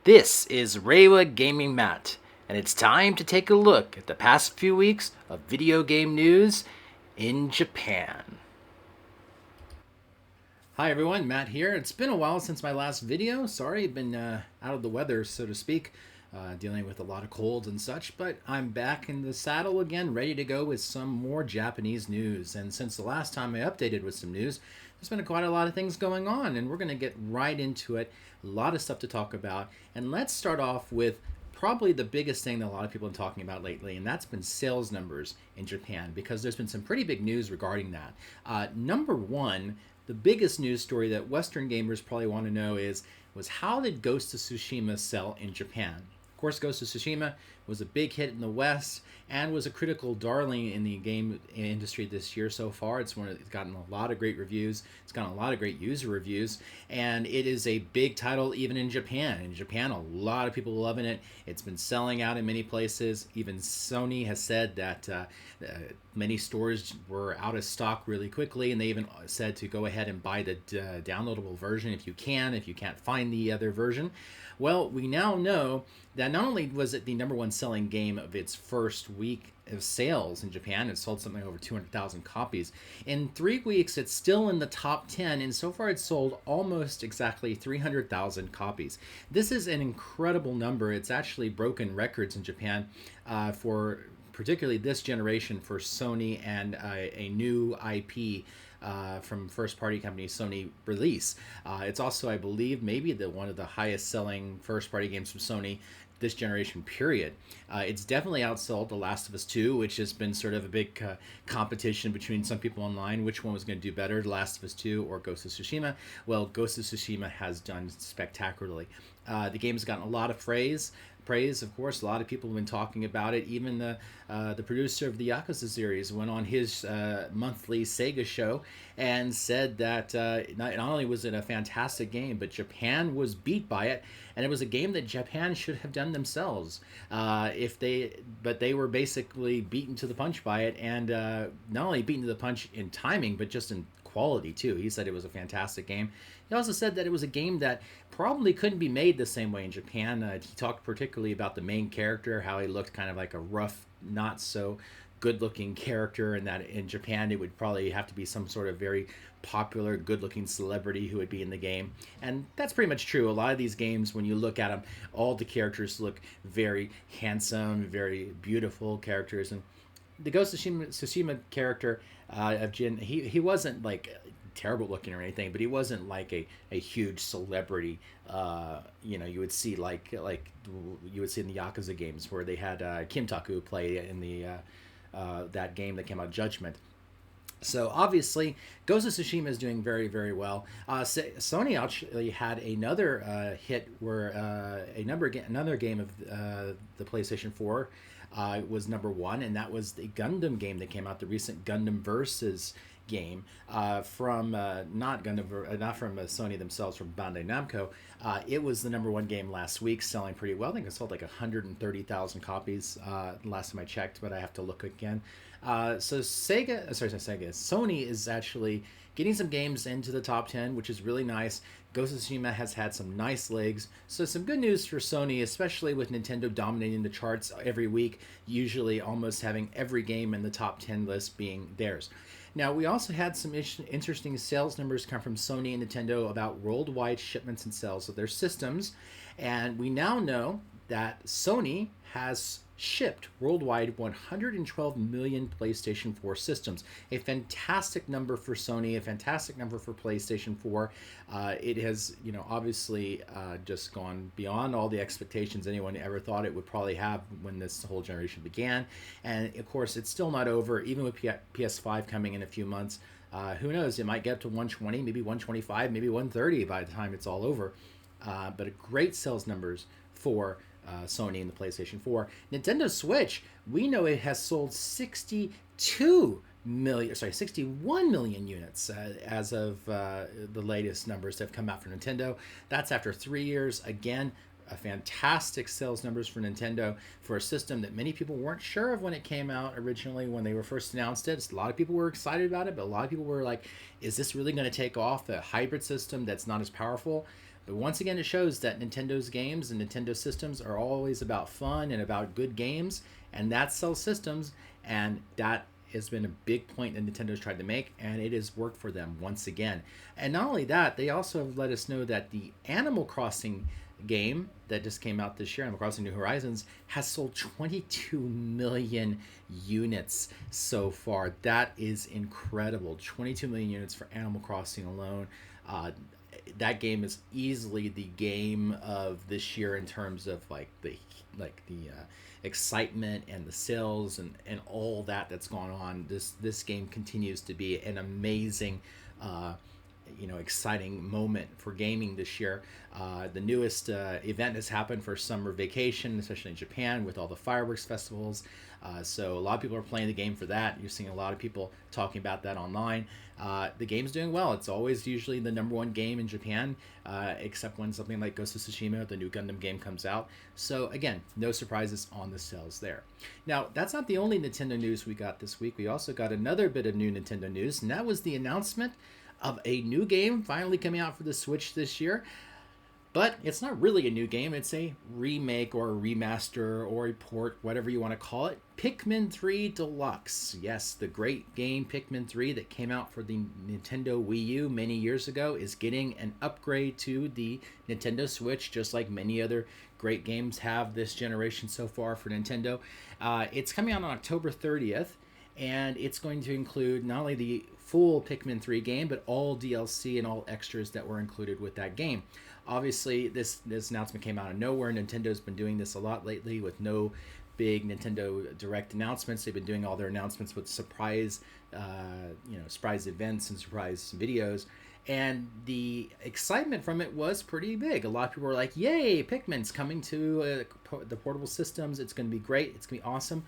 This is Reiwa Gaming Matt, and it's time to take a look at the past few weeks of video game news in Japan. Hi everyone, Matt here. It's been a while since my last video. Sorry, I've been out of the weather, so to speak, dealing with a lot of colds and such, but I'm back in the saddle again, ready to go with some more Japanese news. And since the last time I updated with some news, there's been quite a lot of things going on, and we're going to get right into it. A lot of stuff to talk about. And let's start off with probably the biggest thing that a lot of people have been talking about lately, and that's been sales numbers in Japan, because there's been some pretty big news regarding that. Number one, the biggest news story that Western gamers probably want to know was how did Ghost of Tsushima sell in Japan? Of course, Ghost of Tsushima was a big hit in the West and was a critical darling in the game industry this year so far. It's gotten a lot of great reviews. It's gotten a lot of great user reviews, and it is a big title even in Japan. In Japan, a lot of people loving it. It's been selling out in many places. Even Sony has said that many stores were out of stock really quickly, and they even said to go ahead and buy the downloadable version if you can, if you can't find the other version. Well, we now know that not only was it the number one selling game of its first week of sales in Japan, it sold something over 200,000 copies. In 3 weeks, it's still in the top 10, and so far it's sold almost exactly 300,000 copies. This is an incredible number. It's actually broken records in Japan for particularly this generation for Sony and a new IP from first-party company Sony release. It's also, I believe, maybe one of the highest-selling first-party games from Sony this generation period. It's definitely outsold The Last of Us 2, which has been sort of a big competition between some people online, which one was going to do better, The Last of Us 2 or Ghost of Tsushima. Well, Ghost of Tsushima has done spectacularly. The game has gotten a lot of praise, of course. A lot of people have been talking about it. Even the producer of the Yakuza series went on his monthly Sega show and said that not only was it a fantastic game, but Japan was beat by it, and it was a game that Japan should have done themselves but they were basically beaten to the punch by it, and not only beaten to the punch in timing, but just in quality too. He said it was a fantastic game. He also said that it was a game that probably couldn't be made the same way in Japan. He talked particularly about the main character, how he looked kind of like a rough, not so good-looking character, and that in Japan it would probably have to be some sort of very popular, good-looking celebrity who would be in the game. And that's pretty much true. A lot of these games, when you look at them, all the characters look very handsome, very beautiful characters. And the Ghost of Tsushima character of Jin, he wasn't like terrible looking or anything, but he wasn't like a huge celebrity. You would see like you would see in the Yakuza games where they had Kim Taku play in the that game that came out, Judgment. So obviously, Ghost of Tsushima is doing very, very well. Sony actually had another hit where another game of the PlayStation 4 was number one, and that was the Gundam game that came out, the recent Gundam Versus game from not from Sony themselves, from Bandai Namco. It was the number one game last week, selling pretty well. I think it sold like 130,000 copies last time I checked, but I have to look again. So Sony is actually getting some games into the top 10, which is really nice. Ghost of Tsushima has had some nice legs. So some good news for Sony, especially with Nintendo dominating the charts every week, usually almost having every game in the top 10 list being theirs. Now, we also had some interesting sales numbers come from Sony and Nintendo about worldwide shipments and sales of their systems. And we now know that Sony has shipped worldwide 112 million PlayStation 4 systems. A fantastic number for Sony, a fantastic number for PlayStation 4. It has, obviously just gone beyond all the expectations anyone ever thought it would probably have when this whole generation began. And of course, it's still not over, even with PS5 coming in a few months. Who knows? It might get up to 120, maybe 125, maybe 130 by the time it's all over. But great sales numbers for Sony and the PlayStation 4. Nintendo Switch, we know it has sold 61 million units as of the latest numbers that have come out for Nintendo. That's after 3 years. Again, a fantastic sales numbers for Nintendo for a system that many people weren't sure of when it came out originally, when they were first announced it. A lot of people were excited about it, but a lot of people were like, is this really going to take off, a hybrid system that's not as powerful? But once again, it shows that Nintendo's games and Nintendo systems are always about fun and about good games, and that sells systems, and that has been a big point that Nintendo's tried to make, and it has worked for them once again. And not only that, they also have let us know that the Animal Crossing game that just came out this year, Animal Crossing New Horizons, has sold 22 million units so far. That is incredible. 22 million units for Animal Crossing alone. That game is easily the game of this year in terms of the excitement and the sales and all that's gone on. This game continues to be an amazing exciting moment for gaming this year. The newest event has happened for summer vacation, especially in Japan with all the fireworks festivals. So a lot of people are playing the game for that. You're seeing a lot of people talking about that online. The game's doing well. It's always usually the number one game in Japan, except when something like Ghost of Tsushima, the new Gundam game, comes out. So again, no surprises on the sales there. Now, that's not the only Nintendo news we got this week. We also got another bit of new Nintendo news, and that was the announcement of a new game finally coming out for the Switch this year. But it's not really a new game. It's a remake or a remaster or a port, whatever you want to call it. Pikmin 3 Deluxe. Yes, the great game Pikmin 3 that came out for the Nintendo Wii U many years ago is getting an upgrade to the Nintendo Switch, just like many other great games have this generation so far for Nintendo. It's coming out on October 30th, and it's going to include not only the full Pikmin 3 game, but all DLC and all extras that were included with that game. Obviously, this announcement came out of nowhere. Nintendo's been doing this a lot lately with no big Nintendo Direct announcements. They've been doing all their announcements with surprise events and surprise videos. And the excitement from it was pretty big. A lot of people were like, yay, Pikmin's coming to the portable systems. It's going to be great. It's going to be awesome.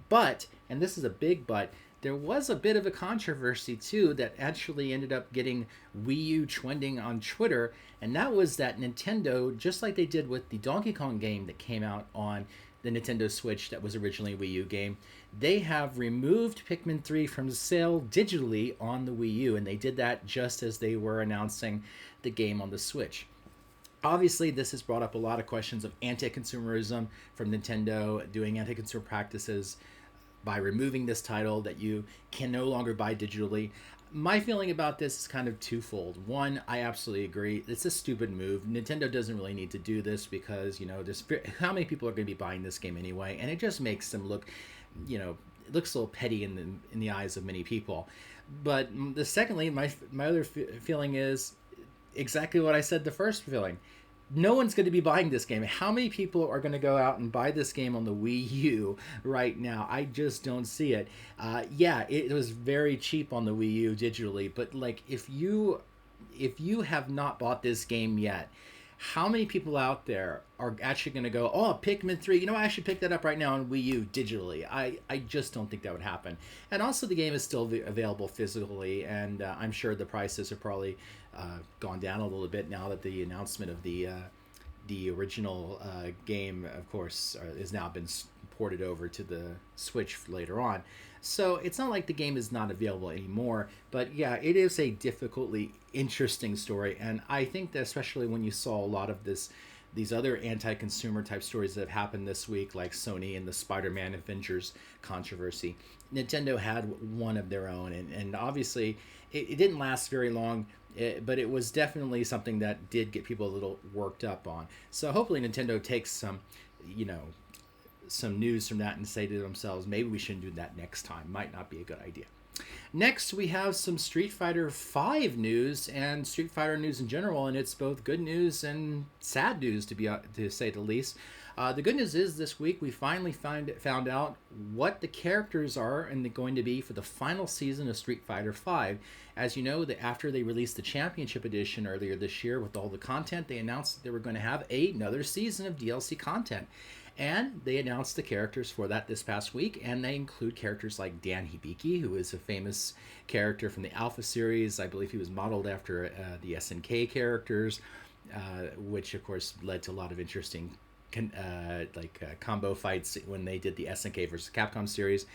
But, and this is a big but, there was a bit of a controversy too that actually ended up getting Wii U trending on Twitter, and that was that Nintendo, just like they did with the Donkey Kong game that came out on the Nintendo Switch that was originally a Wii U game, they have removed Pikmin 3 from sale digitally on the Wii U, and they did that just as they were announcing the game on the Switch. Obviously, this has brought up a lot of questions of anti-consumerism from Nintendo, doing anti-consumer practices by removing this title that you can no longer buy digitally. My feeling about this is kind of twofold. One, I absolutely agree. It's a stupid move. Nintendo doesn't really need to do this because, how many people are going to be buying this game anyway? And it just makes them look, it looks a little petty in the eyes of many people. But secondly, my other feeling is exactly what I said the first feeling. No one's going to be buying this game. How many people are going to go out and buy this game on the Wii U right now? I just don't see it. It was very cheap on the Wii U digitally, but if you have not bought this game yet, how many people out there are actually going to go, oh, Pikmin 3, I should pick that up right now on Wii U digitally? I just don't think that would happen. And also the game is still available physically, and I'm sure the prices are probably gone down a little bit now that the announcement of the original game, of course, has now been ported over to the Switch later on. So it's not like the game is not available anymore, but yeah, it is a difficultly interesting story, and I think that especially when you saw a lot of these other anti-consumer type stories that have happened this week, like Sony and the Spider-Man Avengers controversy, Nintendo had one of their own, and obviously it didn't last very long. But it was definitely something that did get people a little worked up on. So hopefully Nintendo takes some news from that and say to themselves, maybe we shouldn't do that next time. Might not be a good idea. Next, we have some Street Fighter V news and Street Fighter news in general, and it's both good news and sad news, to say the least. The good news is this week we finally found out what the characters are and going to be for the final season of Street Fighter V. As you know, after they released the Championship Edition earlier this year with all the content, they announced that they were going to have another season of DLC content. And they announced the characters for that this past week, and they include characters like Dan Hibiki, who is a famous character from the Alpha series. I believe he was modeled after the SNK characters, which of course led to a lot of interesting combo fights when they did the SNK versus Capcom series.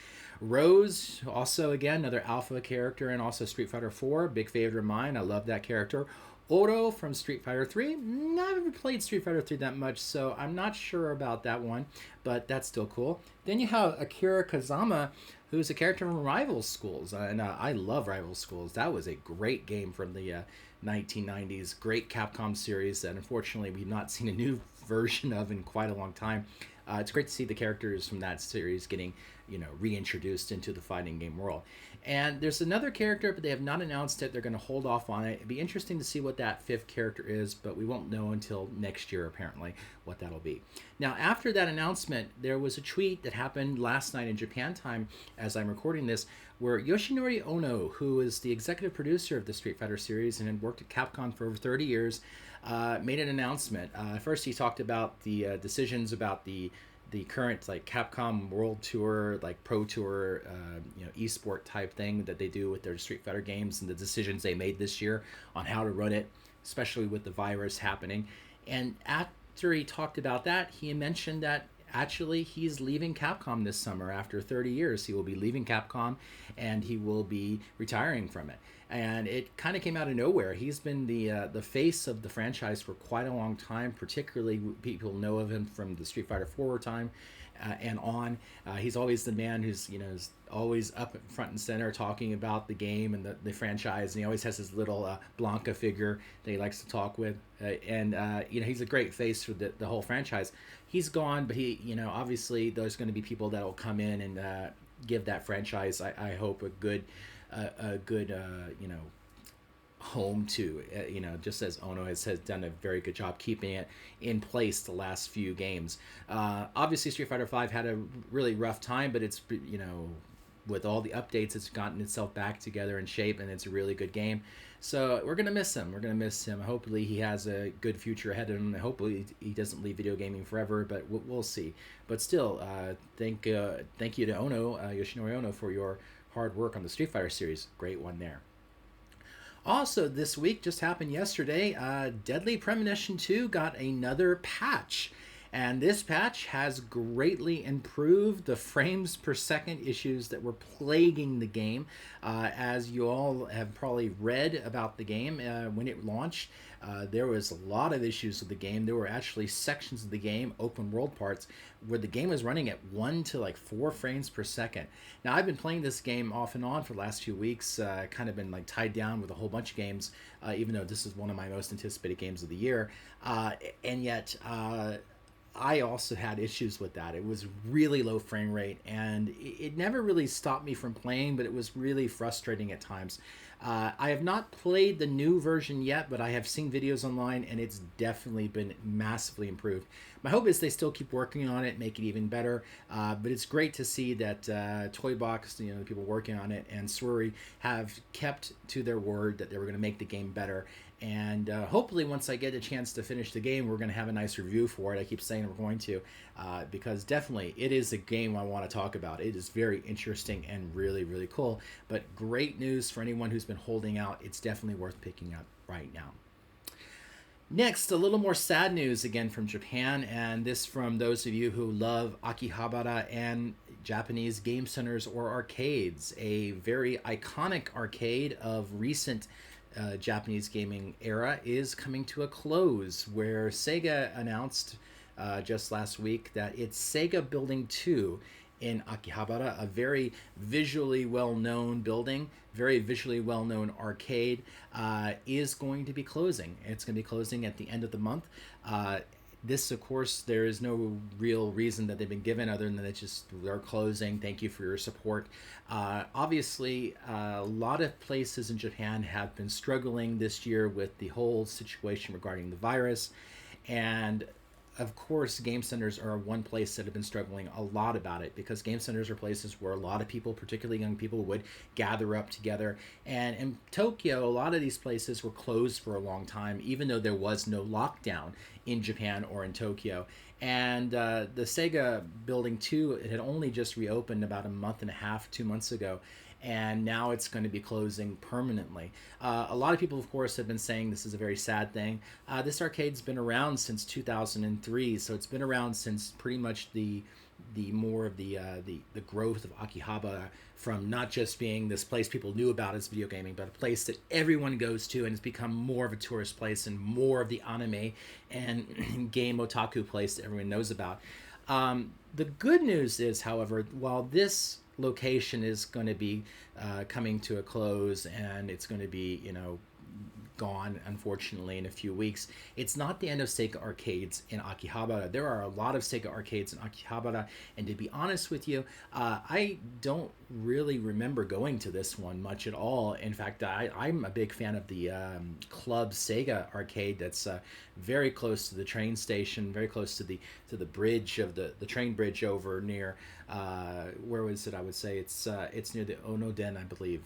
Rose, also again another Alpha character, and also Street Fighter 4, big favorite of mine. I love that character. Oro from Street Fighter 3. I've never played Street Fighter 3 that much, so I'm not sure about that one, but that's still cool. Then you have Akira Kazama, who's a character from Rival Schools, and I love Rival Schools. That was a great game from the 1990s, great Capcom series that unfortunately we've not seen a new version of in quite a long time. It's great to see the characters from that series getting, reintroduced into the fighting game world. And there's another character, but they have not announced it. They're going to hold off on it. It'd be interesting to see what that fifth character is, but we won't know until next year, apparently, what that'll be. Now, after that announcement, there was a tweet that happened last night in Japan time, as I'm recording this, where Yoshinori Ono, who is the executive producer of the Street Fighter series and had worked at Capcom for over 30 years, made an announcement. First, he talked about the decisions about the current Capcom World Tour, Pro Tour, esport type thing that they do with their Street Fighter games, and the decisions they made this year on how to run it, especially with the virus happening. And after he talked about that, he mentioned that actually he's leaving Capcom this summer after 30 years. He will be leaving Capcom and he will be retiring from it. And it kind of came out of nowhere. He's been the face of the franchise for quite a long time. Particularly, people know of him from the Street Fighter 4 time and on. He's always the man who's is always up front and center talking about the game and the franchise. And he always has his little Blanca figure that he likes to talk with. He's a great face for the whole franchise. He's gone, but he obviously there's going to be people that will come in and give that franchise, I hope, a good home to, just as Ono has done a very good job keeping it in place the last few games. Obviously Street Fighter V had a really rough time, but it's, with all the updates, it's gotten itself back together in shape, and it's a really good game. So we're going to miss him. Hopefully he has a good future ahead of him. Hopefully he doesn't leave video gaming forever, but we'll see. But still, thank you to Ono, Yoshinori Ono, for your hard work on the Street Fighter series. Great one there. Also, this week, just happened yesterday, Deadly Premonition 2 got another patch. And this patch has greatly improved the frames per second issues that were plaguing the game. As you all have probably read about the game when it launched, there was a lot of issues with the game. There were actually sections of the game, open world parts, where the game was running at 1 to 4 frames per second. Now, I've been playing this game off and on for the last few weeks, kind of been tied down with a whole bunch of games, even though this is one of my most anticipated games of the year. And yet, I also had issues with that. It was really low frame rate, and it never really stopped me from playing, but it was really frustrating at times. I have not played the new version yet, but I have seen videos online, and it's definitely been massively improved. My hope is they still keep working on it, make it even better, but it's great to see that Toybox, the people working on it, and Swery have kept to their word that they were going to make the game better. And hopefully once I get a chance to finish the game, we're going to have a nice review for it. I keep saying we're going to, because definitely it is a game I want to talk about. It is very interesting and really, really cool. But great news for anyone who's been holding out. It's definitely worth picking up right now. Next, a little more sad news again from Japan, and this from those of you who love Akihabara and Japanese game centers or arcades. A very iconic arcade of recent Japanese gaming era is coming to a close, where Sega announced just last week that it's Sega Building 2 in Akihabara, a very visually well-known building, very visually well-known arcade, is going to be closing. It's going to be closing at the end of the month. This, of course, there is no real reason that they've been given other than they're closing. Thank you for your support. Obviously, a lot of places in Japan have been struggling this year with the whole situation regarding the virus. And of course, game centers are one place that have been struggling a lot about it, because game centers are places where a lot of people, particularly young people, would gather up together. And in Tokyo, a lot of these places were closed for a long time, even though there was no lockdown in Japan or in Tokyo. And the Sega Building 2, it had only just reopened about a month and a half, 2 months ago. And now it's going to be closing permanently. A lot of people, of course, have been saying this is a very sad thing. This arcade's been around since 2003, so it's been around since pretty much the the more of the growth of Akihabara from not just being this place people knew about as video gaming, but a place that everyone goes to, and it's become more of a tourist place and more of the anime and game otaku place that everyone knows about. The good news is, however, while this location is going to be coming to a close and it's going to be, gone, unfortunately, in a few weeks. It's not the end of Sega arcades in Akihabara. There are a lot of Sega arcades in Akihabara, and to be honest with you, I don't really remember going to this one much at all. In fact, I'm a big fan of the Club Sega arcade that's very close to the train station, very close to the bridge of the train bridge over near where was it? I would say it's near the Onoden, I believe,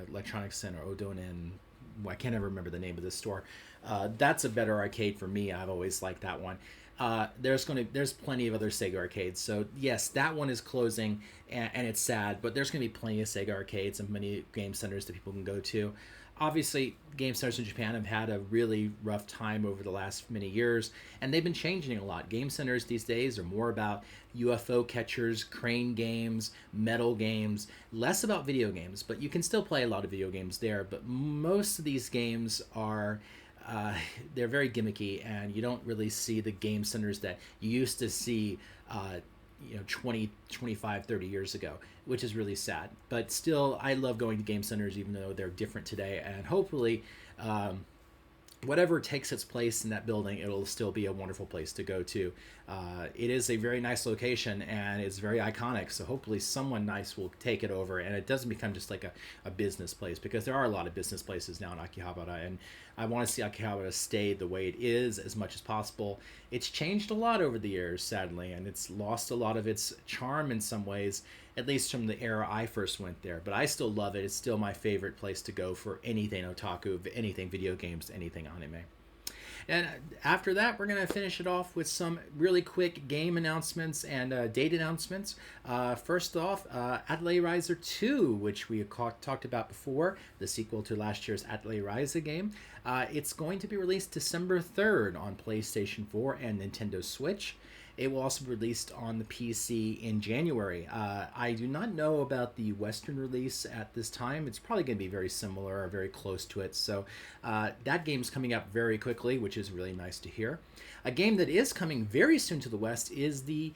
Electronics Center, Odonen. I can't ever remember the name of this store. That's a better arcade for me. I've always liked that one. There's plenty of other Sega arcades. So yes, that one is closing, and it's sad. But there's going to be plenty of Sega arcades and many game centers that people can go to. Obviously, game centers in Japan have had a really rough time over the last many years, and they've been changing a lot. Game centers these days are more about UFO catchers, crane games, metal games, less about video games, but you can still play a lot of video games there. But most of these games are they're very gimmicky, and you don't really see the game centers that you used to see 20, 25, 30 years ago, which is really sad. But still, I love going to game centers, even though they're different today. And hopefully, whatever takes its place in that building, it'll still be a wonderful place to go to. It is a very nice location, and it's very iconic. So hopefully someone nice will take it over, and it doesn't become just like a business place, because there are a lot of business places now in Akihabara, and I want to see Akihabara stay the way it is as much as possible. It's changed a lot over the years, sadly, and it's lost a lot of its charm in some ways, at least from the era I first went there. But I still love it. It's still my favorite place to go for anything otaku, anything video games, anything anime. And after that, we're going to finish it off with some really quick game announcements and date announcements. First off, Atelier Ryza 2, which we talked about before, the sequel to last year's Atelier Ryza game. It's going to be released December 3rd on PlayStation 4 and Nintendo Switch. It will also be released on the PC in January. I do not know about the Western release at this time. It's probably going to be very similar or very close to it. So that game's coming up very quickly, which is really nice to hear. A game that is coming very soon to the West is the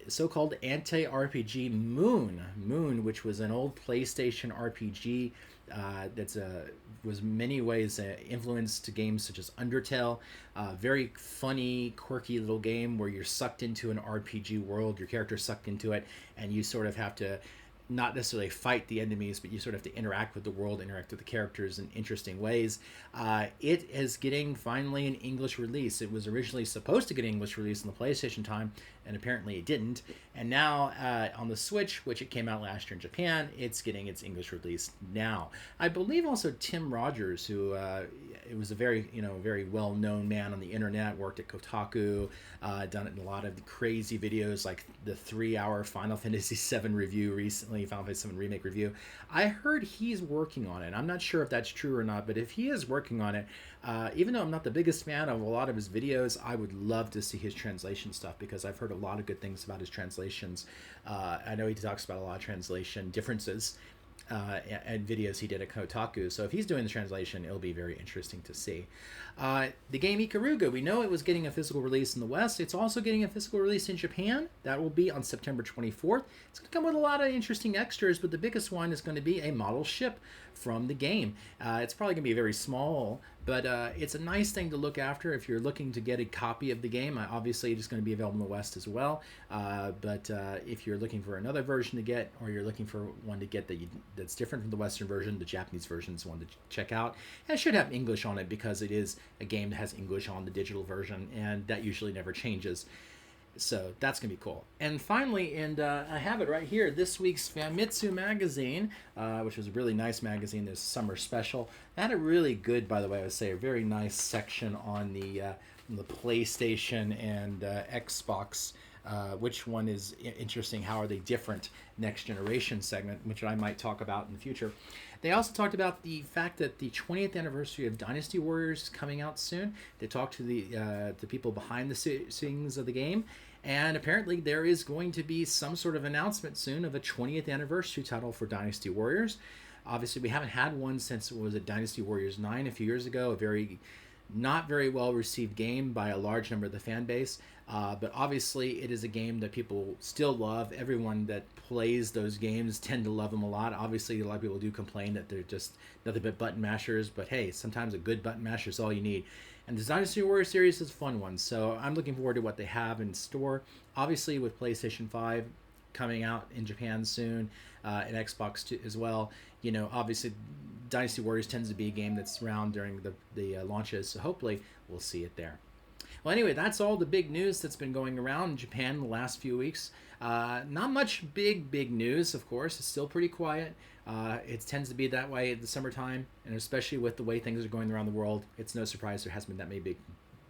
so-called anti-RPG Moon, which was an old PlayStation RPG that's was many ways influenced games such as Undertale. Very funny, quirky little game where you're sucked into an RPG world. Your character's sucked into it, and you sort of have to not necessarily fight the enemies, but you sort of have to interact with the world, interact with the characters in interesting ways. It is getting finally an English release. It was originally supposed to get an English release in the PlayStation time, and apparently it didn't. And now on the Switch, which it came out last year in Japan, it's getting its English release now. I believe also Tim Rogers, who it was a very well-known man on the internet, worked at Kotaku, done it in a lot of crazy videos like the 3-hour Final Fantasy VII review recently, Final Fantasy VII Remake review. I heard he's working on it. I'm not sure if that's true or not, but if he is working on it, even though I'm not the biggest fan of a lot of his videos, I would love to see his translation stuff, because I've heard a lot of good things about his translations. I know he talks about a lot of translation differences and videos he did at Kotaku. So if he's doing the translation, it'll be very interesting to see. The game Ikaruga, we know it was getting a physical release in the West. It's also getting a physical release in Japan. That will be on September 24th. It's going to come with a lot of interesting extras, but the biggest one is going to be a model ship from the game. It's probably going to be very small, but it's a nice thing to look after if you're looking to get a copy of the game. Obviously, it is going to be available in the West as well, but if you're looking for another version to get, or you're looking for one to get that's different from the Western version, the Japanese version is one to check out. And it should have English on it, because it is a game that has English on the digital version, and that usually never changes. So that's going to be cool. And finally, and I have it right here, this week's Famitsu magazine, which was a really nice magazine. There's summer special. It had a really good, by the way, I would say, a very nice section on the PlayStation and Xbox. Which one is interesting? How are they different? Next generation segment, which I might talk about in the future. They also talked about the fact that the 20th anniversary of Dynasty Warriors is coming out soon. They talked to the people behind the scenes of the game, And apparently, there is going to be some sort of announcement soon of a 20th anniversary title for Dynasty Warriors. Obviously, we haven't had one since it was a Dynasty Warriors 9 a few years ago, a very not very well received game by a large number of the fan base. But obviously, it is a game that people still love. Everyone that plays those games tend to love them a lot. Obviously, a lot of people do complain that they're just nothing but button mashers. But hey, sometimes a good button masher is all you need. And the Dynasty Warrior series is a fun one. So I'm looking forward to what they have in store. Obviously, with PlayStation 5 coming out in Japan soon, and Xbox too, as well. You know, obviously, Dynasty Warriors tends to be a game that's around during the launches, so hopefully we'll see it there. Well, anyway, that's all the big news that's been going around in Japan in the last few weeks. Not much big news, of course. It's still pretty quiet. It tends to be that way at the summertime, and especially with the way things are going around the world, it's no surprise there hasn't been that many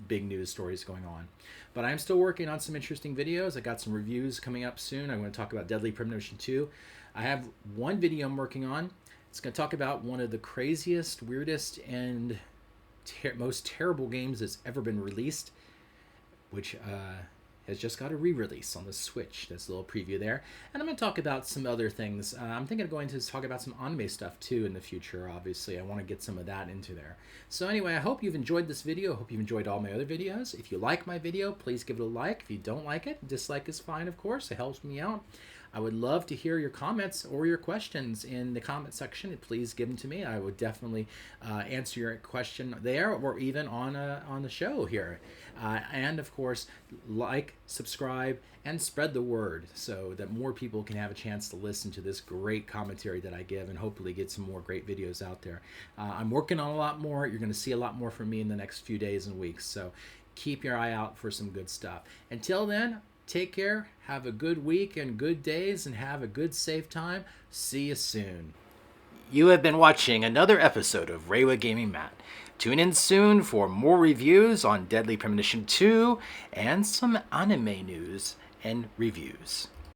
big news stories going on. But I'm still working on some interesting videos. I got some reviews coming up soon. I'm going to talk about Deadly Premonition 2. I have one video I'm working on. It's going to talk about one of the craziest, weirdest, and most terrible games that's ever been released, which has just got a re-release on the Switch. That's a little preview there. And I'm going to talk about some other things. I'm thinking of going to talk about some anime stuff too in the future, obviously. I want to get some of that into there. So anyway, I hope you've enjoyed this video. I hope you've enjoyed all my other videos. If you like my video, please give it a like. If you don't like it, dislike is fine, of course. It helps me out. I would love to hear your comments or your questions in the comment section. Please give them to me. I would definitely answer your question there or even on the show here. And of course, like, subscribe, and spread the word so that more people can have a chance to listen to this great commentary that I give and hopefully get some more great videos out there. I'm working on a lot more. You're going to see a lot more from me in the next few days and weeks. So keep your eye out for some good stuff. Until then, take care, have a good week and good days, and have a good, safe time. See you soon. You have been watching another episode of Reiwa Gaming Matt. Tune in soon for more reviews on Deadly Premonition 2 and some anime news and reviews.